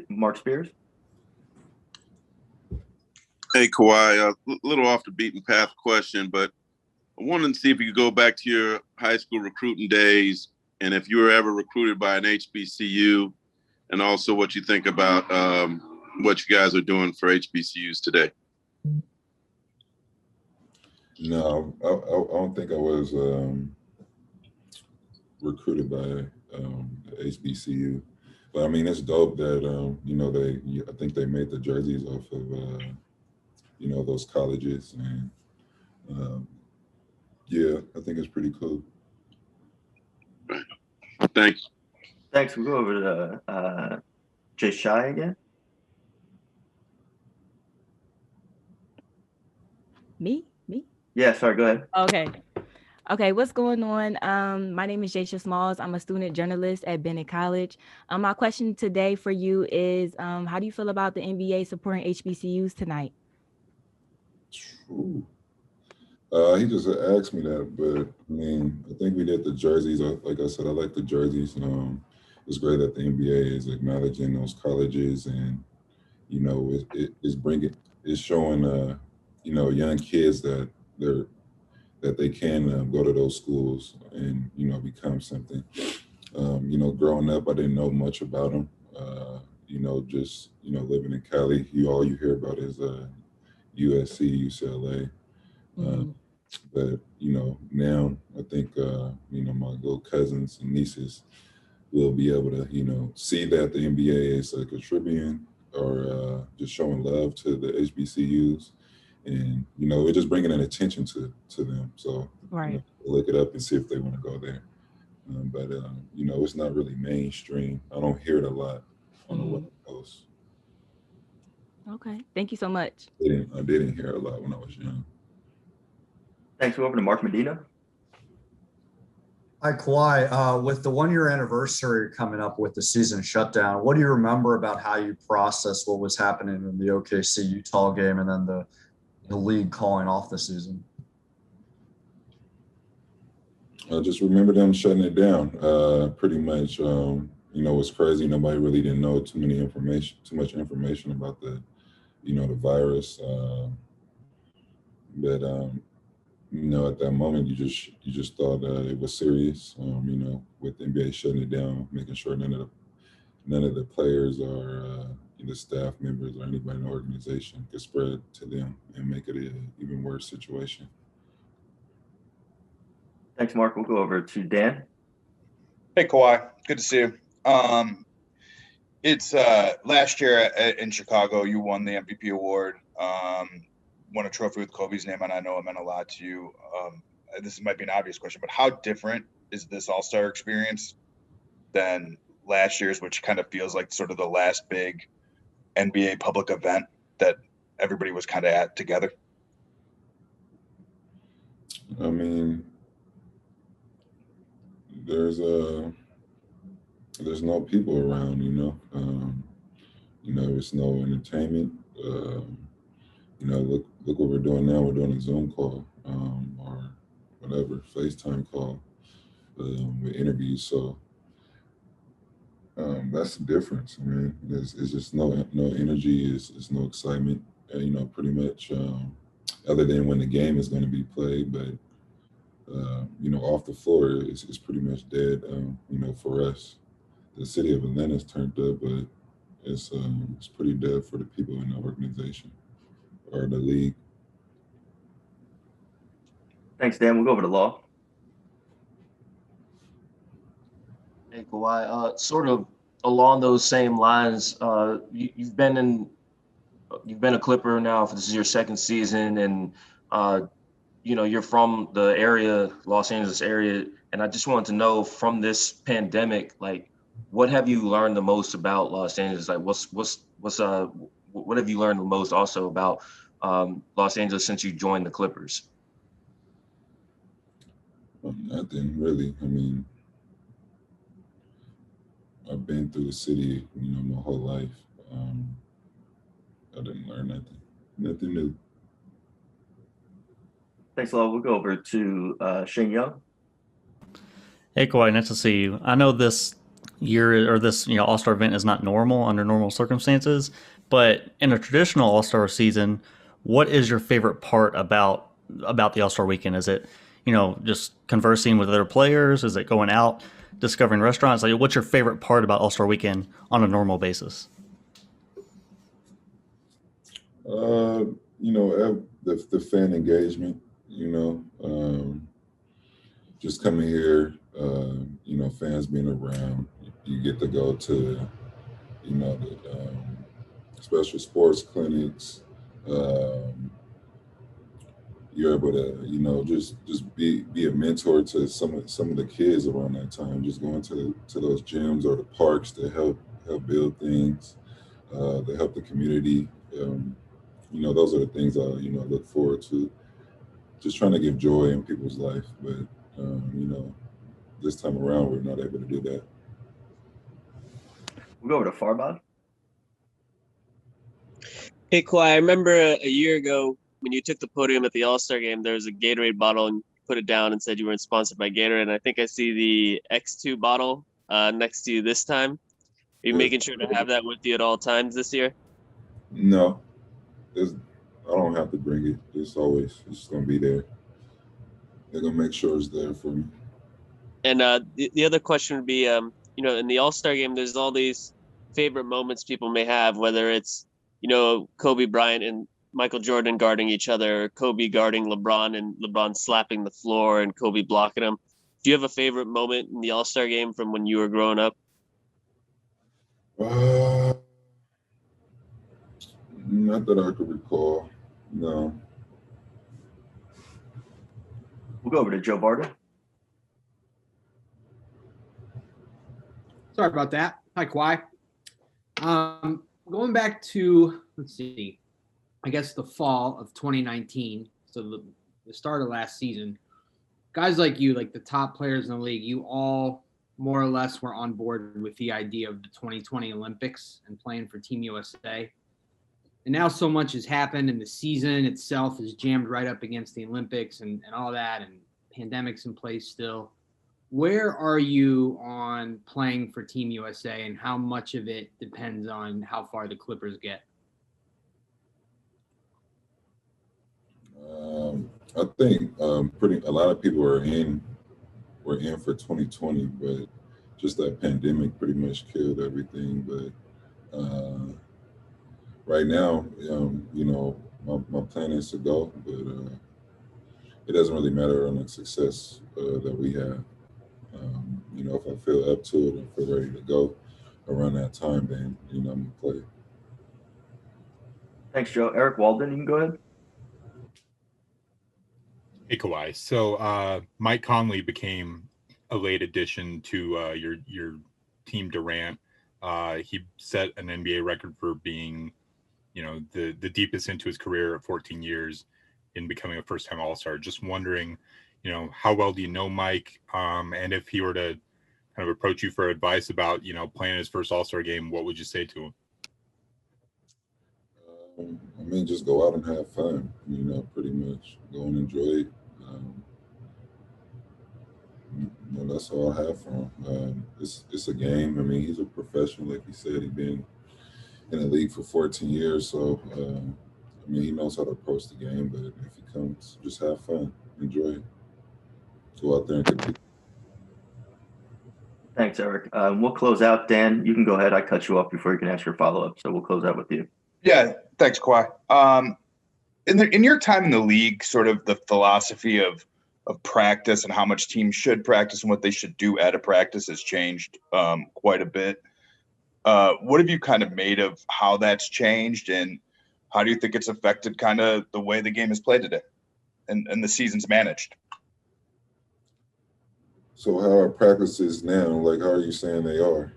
Mark Spears. Hey, Kawhi, a little off the beaten path question, but I wanted to see if you could go back to your high school recruiting days and if you were ever recruited by an HBCU, and also what you think about what you guys are doing for HBCUs today. No, I don't think I was recruited by the HBCU. But I mean, it's dope that I think they made the jerseys off of those colleges, and yeah, I think it's pretty cool. Thanks. Thanks. We'll go over to Jay Shy again. Me? Yeah, sorry, go ahead. Okay, what's going on? My name is Jaisha Smalls. I'm a student journalist at Bennett College. My question today for you is, how do you feel about the NBA supporting HBCUs tonight? Ooh. He just asked me that, but I mean, I think we did the jerseys. Like I said, I like the jerseys. It's great that the NBA is acknowledging those colleges, and it's showing young kids that they can go to those schools and become something. Growing up, I didn't know much about them. Just living in Cali, all you hear about is USC, UCLA. But now I think my little cousins and nieces will be able to see that the NBA is contributing or just showing love to the HBCUs, and we're just bringing an attention to them. So right, look it up and see if they want to go there. But it's not really mainstream. I don't hear it a lot on the West Coast. Okay, thank you so much. I didn't hear it a lot when I was young. Thanks. We're over to Mark Medina. Hi, Kawhi. With the 1-year anniversary coming up with the season shutdown, what do you remember about how you processed what was happening in the OKC Utah game and then the league calling off the season? I just remember them shutting it down. Pretty much, it's crazy. Nobody really didn't know too much information about the virus. But at that moment, you just thought it was serious. With the NBA shutting it down, making sure none of the players or the staff members or anybody in the organization could spread to them and make it an even worse situation. Thanks, Mark. We'll go over to Dan. Hey, Kawhi. Good to see you. It's last year in Chicago, you won the MVP award. Won a trophy with Kobe's name, and I know it meant a lot to you. This might be an obvious question, but how different is this All-Star experience than last year's, which kind of feels like sort of the last big NBA public event that everybody was kind of at together? I mean, there's no people around, there's no entertainment. Look what we're doing now. We're doing a Zoom call or whatever, FaceTime call with interviews. So that's the difference. I mean, it's just no energy. It's no excitement. Pretty much other than when the game is going to be played, but off the floor, it's pretty much dead. For us, the city of Atlanta's turned up, but it's pretty dead for the people in the organization or the league. Thanks, Dan. We'll go over to Law. Hey, Kawhi. Sort of along those same lines, you've been a Clipper now. This is your second season, and you're from the area, Los Angeles area, and I just wanted to know from this pandemic, like, what have you learned the most about Los Angeles? Like, what have you learned the most also about Los Angeles since you joined the Clippers? Nothing really. I mean, I've been through the city, my whole life. I didn't learn nothing new. Thanks, Law. We'll go over to Shane Young. Hey, Kawhi, nice to see you. I know this year or this All-Star event is not normal under normal circumstances, but in a traditional All-Star season, what is your favorite part about the All-Star weekend? Is it just conversing with other players? Is it going out, discovering restaurants? Like, what's your favorite part about All-Star weekend on a normal basis? The fan engagement, just coming here, fans being around, you get to go to, the special sports clinics. You're able to, just be a mentor to some of the kids around that time, just going to those gyms or the parks to help build things, to help the community. Those are the things I, look forward to. Just trying to give joy in people's life, but this time around we're not able to do that. We'll go over to Farbod. Hey, Kawhi, I remember a year ago when you took the podium at the All-Star game, there was a Gatorade bottle and you put it down and said you weren't sponsored by Gatorade. And I think I see the X2 bottle next to you this time. Are you making sure to have that with you at all times this year? No, I don't have to bring it. It's going to be there. They're going to make sure it's there for me. And the other question would be, in the All-Star game, there's all these favorite moments people may have, whether it's, Kobe Bryant and Michael Jordan guarding each other, or Kobe guarding LeBron and LeBron slapping the floor and Kobe blocking him. Do you have a favorite moment in the All-Star game from when you were growing up? Not that I could recall. No. We'll go over to Joe Barter. Sorry about that. Hi, Kawhi. Going back to, let's see, I guess the fall of 2019, so the start of last season, guys like you, like the top players in the league, you all more or less were on board with the idea of the 2020 Olympics and playing for Team USA. And now so much has happened, and the season itself is jammed right up against the Olympics and all that, and pandemics in place still. Where are you on playing for Team USA, and how much of it depends on how far the Clippers get? I think a lot of people were in for 2020, but just that pandemic pretty much killed everything. But right now, my plan is to go, but it doesn't really matter on the success that we have. If I feel up to it and feel ready to go around that time, then I'm gonna play. Thanks, Joe. Eric Walden, you can go ahead. Hey, Kawhi. So Mike Conley became a late addition to your team Durant. He set an NBA record for being, the deepest into his career at 14 years in becoming a first-time All-Star. Just wondering, how well do you know Mike? And if he were to kind of approach you for advice about, playing his first All-Star game, what would you say to him? Just go out and have fun, pretty much go and enjoy it. That's all I have for him. It's a game. He's a professional, like he said. He's been in the league for 14 years, so he knows how to approach the game. But if he comes, just have fun, enjoy it, go out there and compete. Thanks, Eric. We'll close out. Dan, you can go ahead. I cut you off before you can ask your follow-up, so we'll close out with you. Yeah, thanks, Kawhi. In your time in the league, sort of the philosophy of practice and how much teams should practice and what they should do at a practice has changed quite a bit. What have you kind of made of how that's changed, and how do you think it's affected kind of the way the game is played today and the season's managed? So how are practices now? Like, how are you saying they are?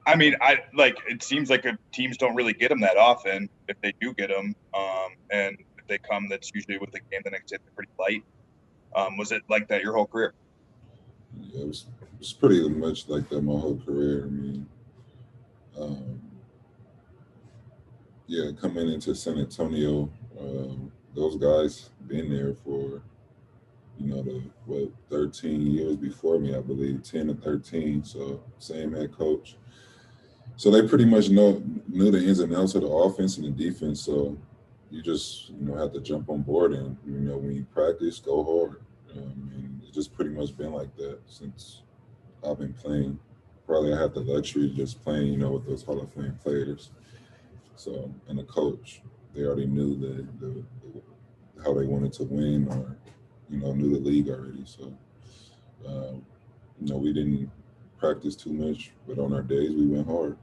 It seems like teams don't really get them that often. If they do get them, and if they come, that's usually with the game the next day. They're pretty light. Was it like that your whole career? Yeah, it was pretty much like that my whole career. Coming into San Antonio, those guys been there for, the 13 years before me, I believe, 10 or 13. So same head coach. So they pretty much knew the ins and outs of the offense and the defense. So you just have to jump on board, and when you practice, go hard. And it's just pretty much been like that since I've been playing. Probably I have the luxury of just playing, with those Hall of Fame players. So, and the coach, they already knew the how they wanted to win, or knew the league already. So, we didn't practice too much, but on our days we went hard.